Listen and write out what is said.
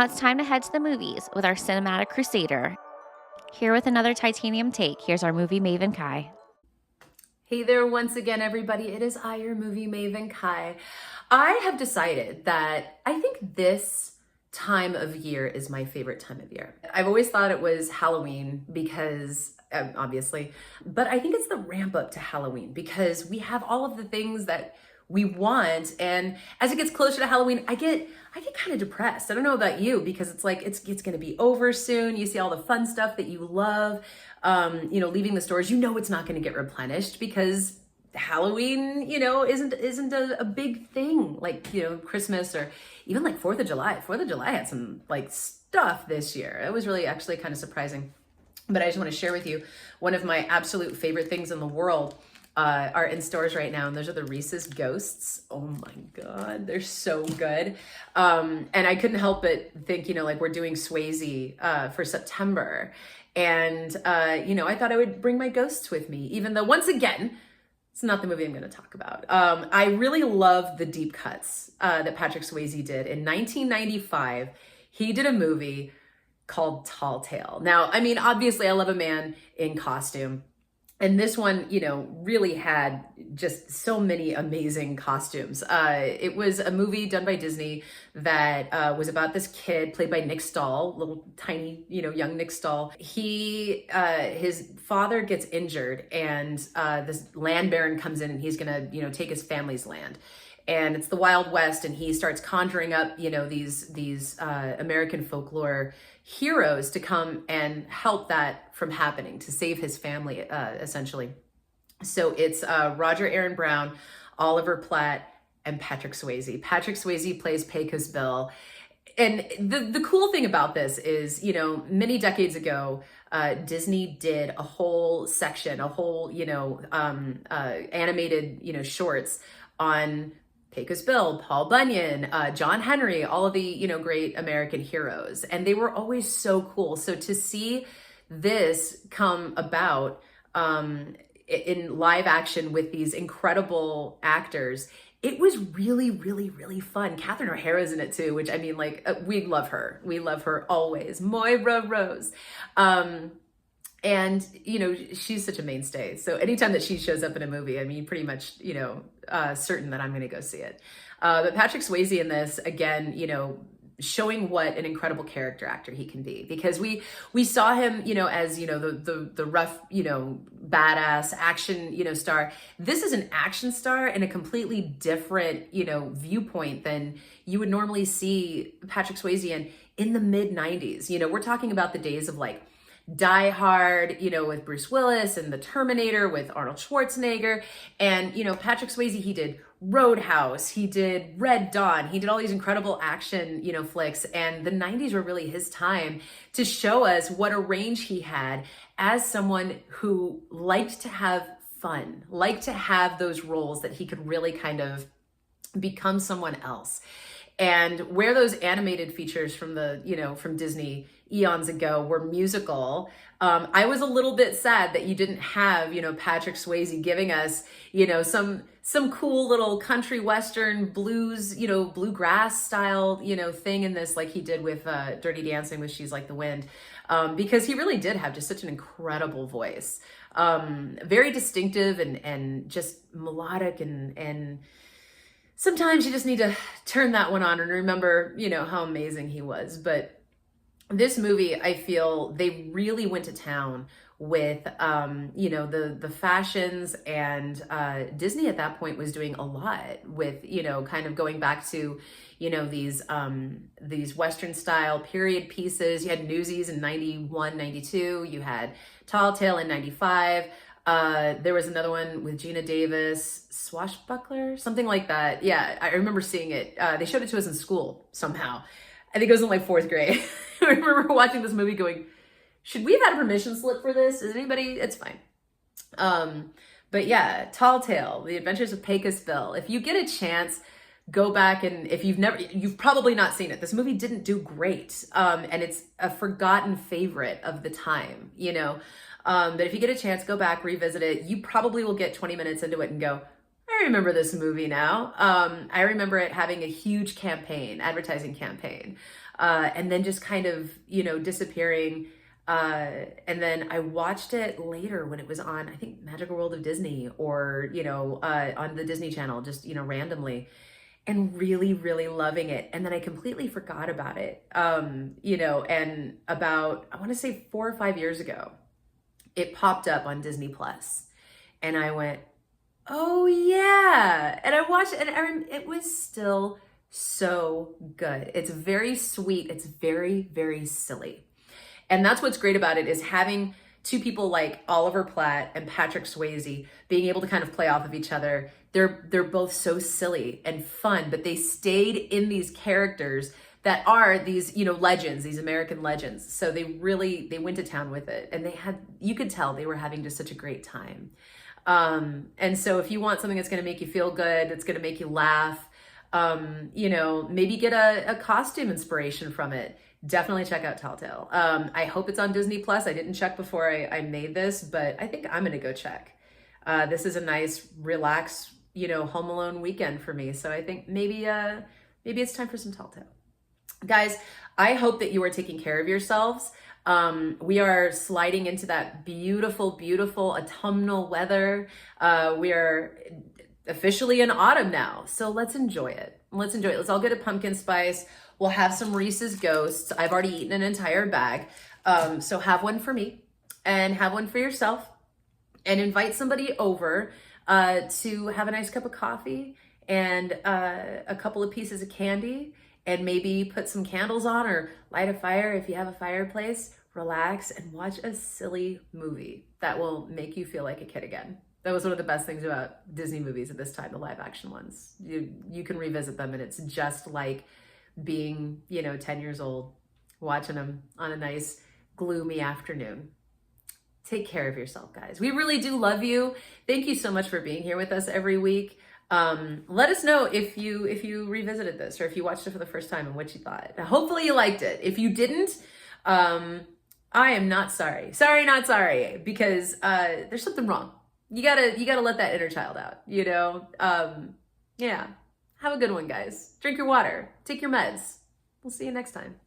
it's time to head to the movies with our cinematic crusader. Here with another titanium take, here's our movie maven Kai. Hey there once again, everybody. It is I, your movie maven Kai. I have decided that I think this time of year is my favorite time of year. I've always thought it was Halloween because obviously, but I think it's the ramp up to Halloween because we have all of the things that we want, and as it gets closer to Halloween, I get kind of depressed. I don't know about you, because it's like it's going to be over soon. You see all the fun stuff that you love, leaving the stores. It's not going to get replenished because Halloween, isn't a big thing like Christmas or even like 4th of July. 4th of July had some like stuff this year. It was really actually kind of surprising. But I just want to share with you one of my absolute favorite things in the world. Are in stores right now, and those are the Reese's Ghosts. Oh my God, they're so good. And I couldn't help but think, like we're doing Swayze for September. And, I thought I would bring my ghosts with me, even though once again, it's not the movie I'm going to talk about. I really love the deep cuts that Patrick Swayze did. In 1995, he did a movie called Tall Tale. Now, I mean, obviously I love a man in costume. And this one, really had just so many amazing costumes. It was a movie done by Disney that was about this kid played by Nick Stahl, little tiny, young Nick Stahl. His father gets injured, and this land baron comes in, and he's gonna, take his family's land. And it's the Wild West, and he starts conjuring up, these American folklore heroes to come and help that from happening, to save his family, essentially. So it's Roger Aaron Brown, Oliver Platt, and Patrick Swayze. Patrick Swayze plays Pecos Bill. And the cool thing about this is, many decades ago, Disney did a whole section, animated, shorts on Pecos Bill, Paul Bunyan, John Henry, all of the, great American heroes. And they were always so cool. So to see this come about in live action with these incredible actors, it was really, really, really fun. Catherine O'Hara's in it too, which I mean, we love her. We love her always. Moira Rose. And, she's such a mainstay. So anytime that she shows up in a movie, I mean, pretty much, certain that I'm going to go see it. But Patrick Swayze in this, again, showing what an incredible character actor he can be, because we saw him, as, the rough, badass action, star. This is an action star in a completely different, viewpoint than you would normally see Patrick Swayze in the mid 90s. We're talking about the days of like Die Hard, with Bruce Willis, and The Terminator with Arnold Schwarzenegger. And, Patrick Swayze, he did Roadhouse, he did Red Dawn, he did all these incredible action, flicks. And the 90s were really his time to show us what a range he had as someone who liked to have fun, liked to have those roles that he could really kind of become someone else. And where those animated features from from Disney eons ago were musical, I was a little bit sad that you didn't have, Patrick Swayze giving us, some cool little country western blues, bluegrass style, thing in this, like he did with Dirty Dancing with She's Like the Wind, because he really did have just such an incredible voice, very distinctive and just melodic and sometimes you just need to turn that one on and remember, how amazing he was. But this movie, I feel they really went to town with, the fashions, and Disney at that point was doing a lot with, kind of going back to, these Western style period pieces. You had Newsies in 91, 92. You had Tall Tale in 95. There was another one with Gina Davis, Swashbuckler, something like that. Yeah, I remember seeing it. They showed it to us in school somehow. I think it was in like 4th grade. I remember watching this movie going, should we have had a permission slip for this? Is anybody? It's fine. But yeah, Tall Tale, The Adventures of Pecos Bill. If you get a chance, go back, and if you've probably not seen it. This movie didn't do great. And it's a forgotten favorite of the time, But if you get a chance, go back, revisit it. You probably will get 20 minutes into it and go, all I remember this movie now. I remember it having a huge campaign, advertising campaign, and then just kind of, disappearing. And then I watched it later when it was on, I think, Magical World of Disney or, on the Disney Channel, just, randomly, and really, really loving it. And then I completely forgot about it. And about, I want to say 4 or 5 years ago, it popped up on Disney Plus, and I went, oh yeah. And I watched it, and it was still so good. It's very sweet. It's very, very silly. And that's what's great about it, is having two people like Oliver Platt and Patrick Swayze being able to kind of play off of each other. They're both so silly and fun, but they stayed in these characters that are these, legends, these American legends. So they went to town with it, and you could tell they were having just such a great time. And so if you want something that's going to make you feel good, that's going to make you laugh, maybe get a costume inspiration from it, definitely check out Telltale. I hope it's on Disney Plus. I didn't check before I made this, but I think I'm going to go check. This is a nice, relax, Home Alone weekend for me. So I think maybe it's time for some Telltale. Guys, I hope that you are taking care of yourselves. We are sliding into that beautiful, beautiful autumnal weather. We are officially in autumn now. So let's enjoy it. Let's all get a pumpkin spice. We'll have some Reese's Ghosts. I've already eaten an entire bag. So have one for me and have one for yourself, and invite somebody over to have a nice cup of coffee and a couple of pieces of candy, and maybe put some candles on or light a fire if you have a fireplace, relax, and watch a silly movie that will make you feel like a kid again. That was one of the best things about Disney movies at this time, the live action ones. You can revisit them, and it's just like being, 10 years old, watching them on a nice gloomy afternoon. Take care of yourself, guys. We really do love you. Thank you so much for being here with us every week. Let us know if you revisited this, or if you watched it for the first time and what you thought. Hopefully you liked it. If you didn't, I am not sorry. Sorry, not sorry, because there's something wrong. You gotta let that inner child out, yeah. Have a good one, guys. Drink your water. Take your meds. We'll see you next time.